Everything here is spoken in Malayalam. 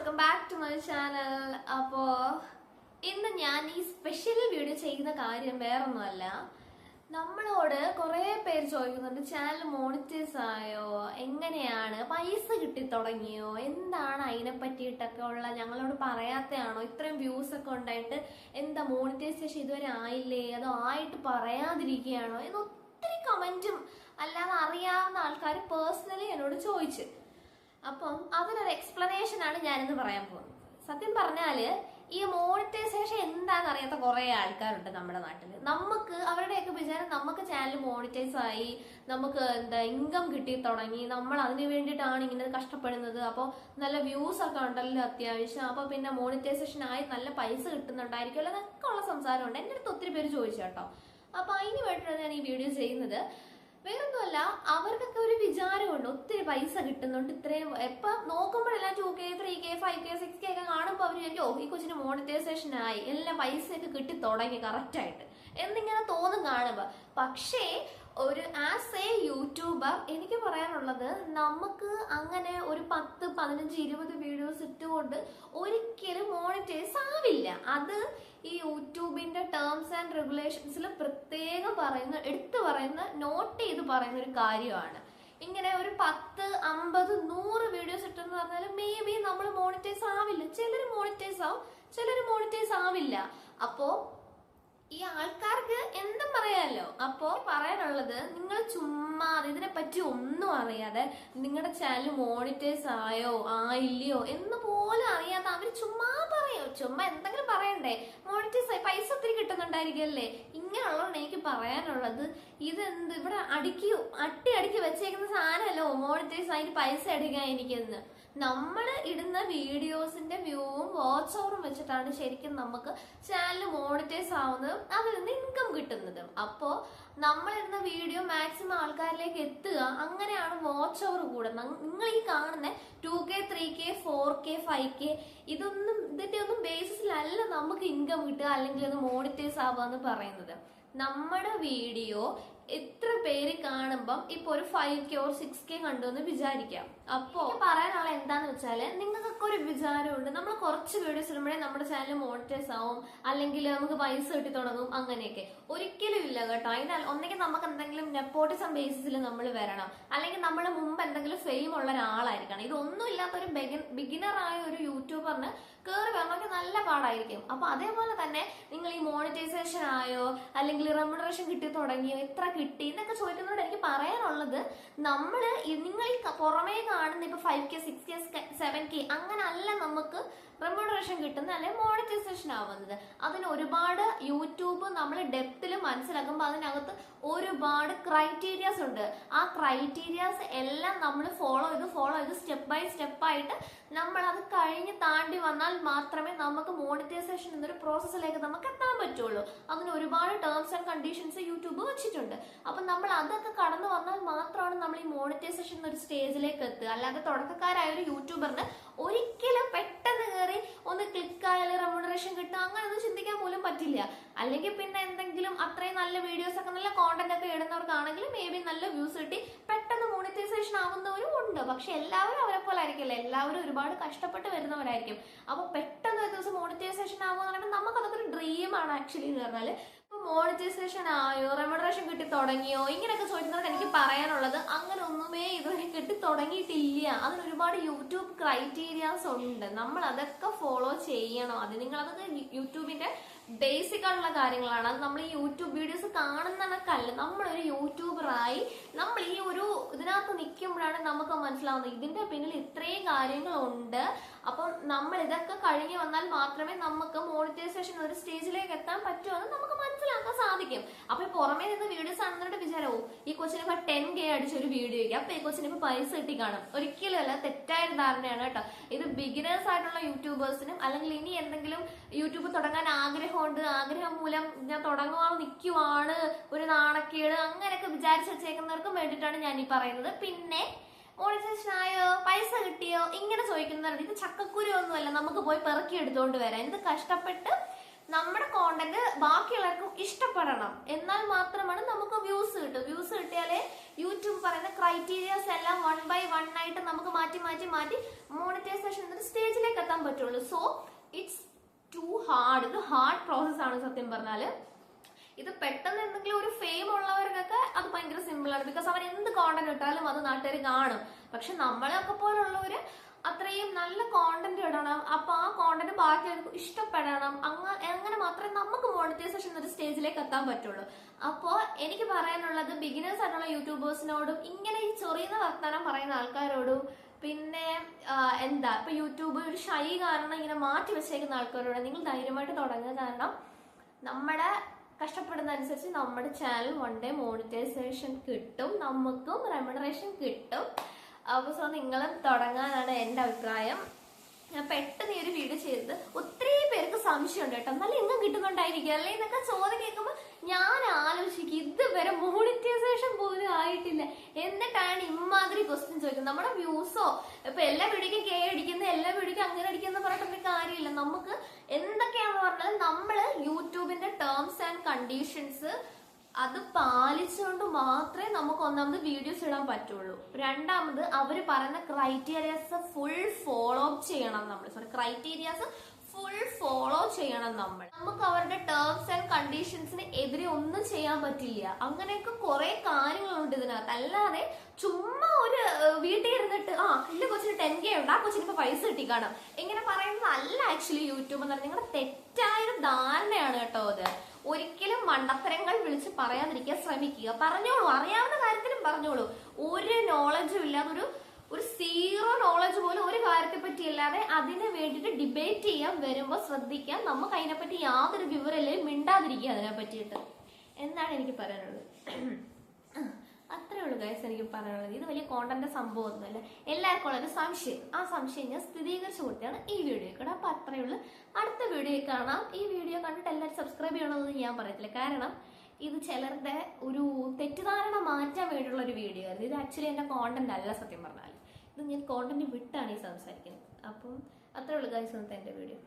Welcome back to my channel. അപ്പോ ഇന്ന് ഞാൻ ഈ സ്പെഷ്യൽ വീഡിയോ ചെയ്യുന്ന കാര്യം വേറൊന്നുമല്ല. നമ്മളോട് കുറെ പേര് ചോദിക്കുന്നുണ്ട്, ചാനൽ മോണിറ്റൈസ് ആയോ, എങ്ങനെയാണ്, പൈസ കിട്ടി തുടങ്ങിയോ, എന്താണ് അതിനെ പറ്റിയിട്ടൊക്കെ ഉള്ള, ഞങ്ങളോട് പറയാത്തയാണോ, ഇത്രയും വ്യൂസ് ഒക്കെ ഉണ്ടായിട്ട് എന്താ മോണിറ്റൈസേഷൻ ഇതുവരെ ആയില്ലേ, അതോ ആയിട്ട് പറയാതിരിക്കുകയാണോ എന്ന് ഒത്തിരി കമന്റും അല്ലാതെ അറിയാവുന്ന ആൾക്കാർ പേഴ്സണലി എന്നോട് ചോദിച്ചു. അപ്പം അതിനൊരു എക്സ്പ്ലനേഷൻ ആണ് ഞാനിന്ന് പറയാൻ പോകുന്നത്. സത്യം പറഞ്ഞാല് ഈ മോണിറ്റൈസേഷൻ എന്താണെന്ന് അറിയാത്ത കുറെ ആൾക്കാരുണ്ട് നമ്മുടെ നാട്ടിൽ. നമുക്ക് അവരുടെയൊക്കെ വിചാരം നമുക്ക് ചാനൽ മോണിറ്റൈസ് ആയി, നമുക്ക് എന്താ ഇൻകം കിട്ടി തുടങ്ങി, നമ്മൾ അതിന് വേണ്ടിയിട്ടാണ് ഇങ്ങനെ കഷ്ടപ്പെടുന്നത്, അപ്പോൾ നല്ല വ്യൂസ് ഒക്കെ ഉണ്ടല്ലോ അത്യാവശ്യം, അപ്പൊ പിന്നെ മോണിറ്റൈസേഷൻ ആയി നല്ല പൈസ കിട്ടുന്നുണ്ടായിരിക്കുമല്ലോ എന്നൊക്കെ ഉള്ള സംസാരമുണ്ട്. എൻ്റെ അടുത്ത് ഒത്തിരി പേര് ചോദിച്ചു കേട്ടോ. അപ്പൊ അതിന് വേണ്ടിയിട്ടാണ് ഞാൻ ഈ വീഡിയോ ചെയ്യുന്നത്. വേറൊന്നുമല്ല, അവർക്കൊക്കെ ഒരു വിചാരമുണ്ട് ഒത്തിരി പൈസ കിട്ടുന്നുണ്ട്, ഇത്രയും എപ്പൊ നോക്കുമ്പോഴെല്ലാം 2K 3K 5K 6K ഒക്കെ കാണുമ്പോൾ അവർ വിചാരിക്കും, ഓ ഈ കൊച്ചിന് മോണിറ്റൈസേഷൻ ആയി, എല്ലാം പൈസയൊക്കെ കിട്ടി തുടങ്ങി കറക്റ്റ് ആയിട്ട് എന്നിങ്ങനെ തോന്നും കാണുമ്പോ. പക്ഷേ ഒരു ആസ് എ യൂട്യൂബർ എനിക്ക് പറയാനുള്ളത്, നമുക്ക് അങ്ങനെ ഒരു 10 15 20 വീഡിയോസ് ഇട്ടുകൊണ്ട് ഒരിക്കലും മോണിറ്റൈസ് ആവില്ല. അത് ഈ യൂട്യൂബിന്റെ ടേംസ് ആൻഡ് റെഗുലേഷൻസിൽ പ്രത്യേകം പറയുന്ന, എടുത്തു പറയുന്ന, നോട്ട് ചെയ്ത് പറയുന്ന ഒരു കാര്യമാണ്. ഇങ്ങനെ ഒരു 10 50 100 വീഡിയോസ് ഇട്ടെന്ന് പറഞ്ഞാൽ മേ ബി നമ്മൾ മോണിറ്റൈസ് ആവില്ല. ചിലർ മോണിറ്റൈസ് ആവും, ചിലർ മോണിറ്റൈസ് ആവില്ല. അപ്പോ ഈ ആൾക്കാർക്ക് എന്തും പറയാലോ. അപ്പോ പറയാനുള്ളത്, നിങ്ങൾ ചുമ്മാ ഇതിനെ പറ്റി ഒന്നും അറിയാതെ നിങ്ങളുടെ ചാനൽ മോണിറ്റൈസ് ആയോ ആയില്ലയോ എന്ന് പോലും അറിയാതെ അവര് ചുമ്മാ പറയോ, ചുമ്മാ എന്തെങ്കിലും പറയണ്ടേ, മോണിറ്റൈസ് ആയി പൈസ ഒത്തിരി കിട്ടുന്നുണ്ടായിരിക്കല്ലേ. ഇങ്ങനെയുള്ളതാണ് എനിക്ക് പറയാനുള്ളത്. ഇതെന്ത് ഇവിടെ അട്ടി വെച്ചേക്കുന്ന സാധനമല്ലോ മോണിറ്റൈസ് ആയിട്ട് പൈസ അടിക്കാൻ എനിക്കെന്ന്. നമ്മൾ ഇടുന്ന വീഡിയോസിന്റെ വ്യൂവും വാച്ച് ഓവറും വെച്ചിട്ടാണ് ശരിക്കും നമുക്ക് ചാനൽ മോണിറ്റൈസ് ആവുന്നതും അതിൽ നിന്ന് ഇൻകം കിട്ടുന്നതും. അപ്പോ നമ്മൾ ഇടുന്ന വീഡിയോ മാക്സിമം ആൾക്കാരിലേക്ക് എത്തുക, അങ്ങനെയാണ് വാച്ച് ഓവർ കൂടുന്നത്. നിങ്ങൾ ഈ കാണുന്ന 2K 3K 4K 5K ഇതിന്റെ ഒന്നും ബേസിസിലല്ല നമുക്ക് ഇൻകം കിട്ടുക അല്ലെങ്കിൽ അത് മോണിറ്റൈസ് ആവുക എന്ന് പറയുന്നത്. നമ്മുടെ വീഡിയോ എത്ര പേര് കാണുമ്പം ഇപ്പൊ ഒരു 5K or 6K കണ്ടു എന്ന് വിചാരിക്കാം. അപ്പോ പറയാനുള്ള എന്താന്ന് വെച്ചാല്, നിങ്ങൾക്കൊക്കെ ഒരു വിചാരമുണ്ട് നമ്മൾ കുറച്ച് വീഡിയോസ് ഇടുമ്പോഴേ നമ്മുടെ ചാനൽ മോണിറ്റൈസ് ആവും, അല്ലെങ്കിൽ നമുക്ക് പൈസ കിട്ടി തുടങ്ങും, അങ്ങനെയൊക്കെ. ഒരിക്കലും ഇല്ല കേട്ടോ. അതിനാൽ ഒന്നെങ്കിൽ നമുക്ക് എന്തെങ്കിലും നെപ്പോട്ടിസം ബേസിസിൽ നമ്മൾ വരണം, അല്ലെങ്കിൽ നമ്മൾ മുമ്പ് എന്തെങ്കിലും ഫെയിം ഉള്ള ഒരാളായിരിക്കണം. ഇതൊന്നും ഇല്ലാത്ത ഒരു ബിഗിനർ ആയ ഒരു യൂട്യൂബറിന് കയറി വരണമെങ്കിൽ നല്ല പാടായിരിക്കും. അപ്പൊ അതേപോലെ തന്നെ നിങ്ങൾ ഈ മോണിറ്റൈസേഷൻ ആയോ അല്ലെങ്കിൽ റെമ്യൂണറേഷൻ കിട്ടി തുടങ്ങിയോ, എത്ര കിട്ടി എന്നൊക്കെ ചോദിക്കുന്നതുകൊണ്ട് എനിക്ക് പറയാനുള്ളത്, നിങ്ങൾ ഈ പുറമേ കാണുന്ന ഇപ്പൊ 5K 6K 7K അങ്ങനെ അല്ല നമുക്ക് റെമ്യൂണറേഷൻ കിട്ടുന്നത് അല്ലെങ്കിൽ മോണിറ്റൈസേഷൻ ആവുന്നത്. അതിന് ഒരുപാട് യൂട്യൂബ് നമ്മൾ ഡെപ്തിൽ മനസ്സിലാക്കുമ്പോൾ അതിനകത്ത് ഒരുപാട് ക്രൈറ്റീരിയാസ് ഉണ്ട്. ആ ക്രൈറ്റീരിയാസ് എല്ലാം നമ്മൾ ഫോളോ ചെയ്ത് സ്റ്റെപ്പ് ബൈ സ്റ്റെപ്പ് ആയിട്ട് നമ്മൾ അത് കഴിഞ്ഞ് താണ്ടി വന്നാൽ മാത്രമേ നമുക്ക് മോണിറ്റൈസേഷൻ എന്നൊരു പ്രോസസ്സിലേക്ക് നമുക്ക് എത്താൻ പറ്റുള്ളൂ. അതിന് ഒരുപാട് ടേംസ് ആൻഡ് കണ്ടീഷൻസ് യൂട്യൂബ് വെച്ചിട്ടുണ്ട്. അപ്പൊ നമ്മൾ അതൊക്കെ കടന്നു വന്നാൽ മാത്രമാണ് നമ്മൾ ഈ മോണിറ്റൈസേഷൻ എന്നൊരു സ്റ്റേജിലേക്ക് എത്തുക. അല്ലാതെ തുടക്കക്കാരായ ഒരു യൂട്യൂബറിന് ഒരിക്കലും പെട്ടെന്ന് കയറി ഒന്ന് ക്ലിക്ക് ആയാലും റെമ്യൂണറേഷൻ കിട്ടുക അങ്ങനെ ഒന്നും ചിന്തിക്കാൻ പോലും പറ്റില്ല. അല്ലെങ്കിൽ പിന്നെ എന്തെങ്കിലും അത്രയും നല്ല വീഡിയോസ് ഒക്കെ നല്ല കോണ്ടന്റ് ഒക്കെ ഇടുന്നവർക്കാണെങ്കിൽ മേ ബി നല്ല വ്യൂസ് കിട്ടി പെട്ടെന്ന് മോണിറ്റൈസേഷൻ ആവുന്നവരും ഉണ്ട്. പക്ഷെ എല്ലാവരും അവരെ പോലെ ആയിരിക്കില്ല, എല്ലാവരും ഒരുപാട് കഷ്ടപ്പെട്ട് വരുന്നവരായിരിക്കും. അപ്പൊ പെട്ടെന്ന് ഒരു ദിവസം മോണിറ്റൈസേഷൻ ആവുക എന്ന് പറയുമ്പോൾ നമുക്ക് അതൊക്കെ ഒരു ഡ്രീമാണ് ആക്ച്വലി എന്ന് പറഞ്ഞാല്. മോണിറ്റൈസേഷൻ ആയോ, റെമ്യൂണറേഷൻ കിട്ടി തുടങ്ങിയോ, ഇങ്ങനെയൊക്കെ ചോദിക്കുന്നത് എനിക്ക് പറയാനുള്ളത്, അങ്ങനെ ഒന്നുമേ ഇതുവരെ കിട്ടി തുടങ്ങിയിട്ടില്ല. അതിന് ഒരുപാട് യൂട്യൂബ് ക്രൈറ്റീരിയാസ് ഉണ്ട്, നമ്മൾ അതൊക്കെ ഫോളോ ചെയ്യണം. അത് നിങ്ങൾ അതൊക്കെ യൂട്യൂബിന്റെ ബേസിക് ആയിട്ടുള്ള കാര്യങ്ങളാണ്. അത് നമ്മൾ ഈ യൂട്യൂബ് വീഡിയോസ് കാണുന്നതൊക്കെയല്ല, നമ്മളൊരു യൂട്യൂബറായി നമ്മൾ ഈ ഒരു ഇതിനകത്ത് നിൽക്കുമ്പോഴാണ് നമുക്ക് മനസ്സിലാവുന്നത് ഇതിന്റെ പിന്നിൽ ഇത്രയും കാര്യങ്ങളുണ്ട്. അപ്പം നമ്മൾ ഇതൊക്കെ കഴിഞ്ഞ് വന്നാൽ മാത്രമേ നമുക്ക് മോണിറ്റൈസേഷൻ ഒരു സ്റ്റേജിലേക്ക് എത്താൻ പറ്റുമെന്ന് നമുക്ക് മനസ്സിലാക്കാൻ സാധിക്കും. അപ്പൊ പുറമേ നിന്ന് വീഡിയോസ് ആണെന്നവരുടെ വിചാരവും ഈ കൊച്ചിന് ഇപ്പൊ 10K അടിച്ച ഒരു വീഡിയോയ്ക്ക് അപ്പൊ ഈ കൊച്ചിന് ഇപ്പൊ പൈസ കിട്ടി കാണും. ഒരിക്കലും അല്ല, തെറ്റായ ധാരണയാണ് കേട്ടോ. ഇത് ബിഗിനേഴ്സ് ആയിട്ടുള്ള യൂട്യൂബേഴ്സിനും അല്ലെങ്കിൽ ഇനി എന്തെങ്കിലും യൂട്യൂബ് തുടങ്ങാൻ ആഗ്രഹം മൂലം ഞാൻ തുടങ്ങുവാൻ നിൽക്കുവാണ്, ഒരു നാണക്കേട് അങ്ങനെയൊക്കെ വിചാരിച്ച് വെച്ചേക്കുന്നവർക്കും വേണ്ടിയിട്ടാണ് ഞാൻ ഈ പറയുന്നത്. പിന്നെ മോണിറ്റൈസേഷൻ ആയോ, പൈസ കിട്ടിയോ ഇങ്ങനെ ചോദിക്കുന്നവരുണ്ട്. ഇത് ചക്കക്കുരു ഒന്നുമല്ല നമുക്ക് പോയി പെറുക്കി എടുത്തുകൊണ്ട് വരാൻ. ഇത് കഷ്ടപ്പെട്ട് നമ്മുടെ കോണ്ടന്റ് ബാക്കിയുള്ളവർക്കും ഇഷ്ടപ്പെടണം, എന്നാൽ മാത്രമാണ് നമുക്ക് വ്യൂസ് കിട്ടും. വ്യൂസ് കിട്ടിയാലേ യൂട്യൂബ് പറയുന്ന ക്രൈറ്റീരിയാസ് എല്ലാം 1 by 1 ആയിട്ട് നമുക്ക് മാറ്റി മോണിറ്റൈസേഷൻ എന്നൊരു സ്റ്റേജിലേക്ക് എത്താൻ പറ്റുള്ളൂ. So it's too hard. ഇത് ഹാർഡ് പ്രോസസ് ആണ് സത്യം പറഞ്ഞാല്. ഇത് പെട്ടെന്ന് എന്തെങ്കിലും ഒരു ഫെയിം ഉള്ളവർക്കൊക്കെ അത് ഭയങ്കര സിമ്പിൾ ആണ്. ബിക്കോസ് അവർ എന്ത് കോണ്ടന്റ് ഇട്ടാലും അത് നാട്ടുകാർ കാണും. പക്ഷെ നമ്മളെയൊക്കെ പോലുള്ളവര് അത്രയും നല്ല കോണ്ടന്റ് ഇടണം. അപ്പൊ ആ കോണ്ടന്റ് ബാക്കിയുള്ളവർക്ക് ഇഷ്ടപ്പെടണം. അങ്ങനെ മാത്രമേ നമുക്ക് മോണിറ്റൈസേഷൻ ഒരു സ്റ്റേജിലേക്ക് എത്താൻ പറ്റുള്ളൂ. അപ്പോ എനിക്ക് പറയാനുള്ളത് ബിഗിനേഴ്സ് ആയിട്ടുള്ള യൂട്യൂബേഴ്സിനോടും ഇങ്ങനെ ഈ ചൊറിയുന്ന വർത്താനം പറയുന്ന ആൾക്കാരോടും പിന്നെ എന്താ ഇപ്പൊ യൂട്യൂബ് ഒരു ഷൈ കാരണം ഇങ്ങനെ മാറ്റി വെച്ചേക്കുന്ന ആൾക്കാരോട് നിങ്ങൾ ധൈര്യമായിട്ട് തുടങ്ങുക. കാരണം നമ്മുടെ കഷ്ടപ്പെടുന്ന അനുസരിച്ച് നമ്മുടെ ചാനൽ വൺ ഡേ മോണിറ്റൈസേഷൻ കിട്ടും, നമുക്കും റെമ്യൂണറേഷൻ കിട്ടും. അപ്പോൾ സോ നിങ്ങളും തുടങ്ങാനാണ് എൻ്റെ അഭിപ്രായം. ഞാൻ പെട്ടെന്ന് ഈ ഒരു വീഡിയോ ചെയ്തത് ഒത്തിരി പേർക്ക് സംശയമുണ്ട് കേട്ടോ, എന്നാലും എങ്ങും കിട്ടുന്നുണ്ടായിരിക്കും അല്ലേ എന്നൊക്കെ ചോദ്യം കേൾക്കുമ്പോൾ ഞാൻ ആലോചിക്കും ഇതുവരെ മോണിറ്റൈസേഷൻ പോലും ആയിട്ടില്ല, എന്നിട്ടാണ് ഇമാതിരി ക്വസ്റ്റ്യൻ ചോദിക്കുന്നത്. നമ്മുടെ വ്യൂസോ ഇപ്പൊ എല്ലാ വീഡിയോക്കും കെ അടിക്കുന്ന എല്ലാ വീഡിയോക്കും അങ്ങനെ അടിക്കുന്ന പറഞ്ഞിട്ടൊരു കാര്യമില്ല. നമുക്ക് എന്തൊക്കെയാണെന്ന് പറഞ്ഞാൽ നമ്മള് യൂട്യൂബിന്റെ ടേംസ് ആൻഡ് കണ്ടീഷൻസ് അത് പാലിച്ചുകൊണ്ട് മാത്രമേ നമുക്ക് ഒന്നാമത് വീഡിയോസ് ഇടാൻ പറ്റുള്ളൂ. രണ്ടാമത് അവര് പറയുന്ന ക്രൈറ്റീരിയാസ് ഫുൾ ഫോളോ അപ്പ് ചെയ്യണം നമ്മൾ. ക്രൈറ്റീരിയാസ് ഫുൾ ഫോളോ ചെയ്യണം നമ്മൾ. നമുക്ക് അവരുടെ ടേംസ് ആൻഡ് കണ്ടീഷൻസിന് എതിരെ ഒന്നും ചെയ്യാൻ പറ്റില്ല. അങ്ങനെയൊക്കെ കുറെ കാര്യങ്ങളുണ്ട് ഇതിനകത്ത്. അല്ലാതെ ചുമ്മാ ഒരു വീട്ടിൽ ഇരുന്നിട്ട് എന്റെ കൊച്ചിന് 10K ഉണ്ട്, ആ കൊച്ചിന് ഇപ്പൊ പൈസ കിട്ടി കാണാം ഇങ്ങനെ പറയുന്നതല്ല ആക്ച്വലി യൂട്യൂബ് എന്ന് പറഞ്ഞാൽ. നിങ്ങളുടെ തെറ്റായൊരു ധാരണയാണ് കേട്ടോ അത്. ഒരിക്കലും മണ്ടത്തരങ്ങൾ വിളിച്ച് പറയാതിരിക്കാൻ ശ്രമിക്കുക. പറഞ്ഞോളൂ, അറിയാവുന്ന കാര്യത്തിലും പറഞ്ഞോളൂ. ഒരു നോളജും ഇല്ലാതെ ഒരു സീറോ നോളജ് പോലും ഒരു കാര്യത്തെ പറ്റി അല്ലാതെ അതിനെ വേണ്ടിയിട്ട് ഡിബേറ്റ് ചെയ്യാൻ വരുമ്പോൾ ശ്രദ്ധിക്കാൻ. നമുക്ക് അതിനെപ്പറ്റി യാതൊരു വിവരമില്ലേ, മിണ്ടാതിരിക്കുക അതിനെ പറ്റിയിട്ട് എന്നാണ് എനിക്ക് പറയാനുള്ളത്. അത്രേ ഉള്ളൂ ഗൈസ് എനിക്ക് പറയാനുള്ളത്. ഇത് വലിയ കോണ്ടന്റ് സംഭവം ഒന്നുമല്ല. എല്ലാവർക്കും ഉള്ളൊരു സംശയം, ആ സംശയം ഞാൻ സ്ഥിരീകരിച്ചു കൊടുത്താണ് ഈ വീഡിയോ കൂടെ. അപ്പൊ അത്രേ ഉള്ളൂ. അടുത്ത വീഡിയോ കാണാം. ഈ വീഡിയോ കണ്ടിട്ട് എല്ലാവരും സബ്സ്ക്രൈബ് ചെയ്യണമെന്ന് ഞാൻ പറയത്തില്ല. കാരണം ഇത് ചിലരുടെ ഒരു തെറ്റിദ്ധാരണ മാറ്റാൻ വേണ്ടിയുള്ള ഒരു വീഡിയോ ആയിരുന്നു. ഇത് ആക്ച്വലി എന്റെ കോണ്ടന്റ് അല്ല സത്യം പറഞ്ഞാൽ. ഇത് ഞാൻ കോണ്ടന്റ് വിട്ടാണ് ഈ സംസാരിക്കുന്നത്. അപ്പം അത്രേ ഉള്ളൂ ഗൈസ് ഇന്നത്തെ എന്റെ വീഡിയോ.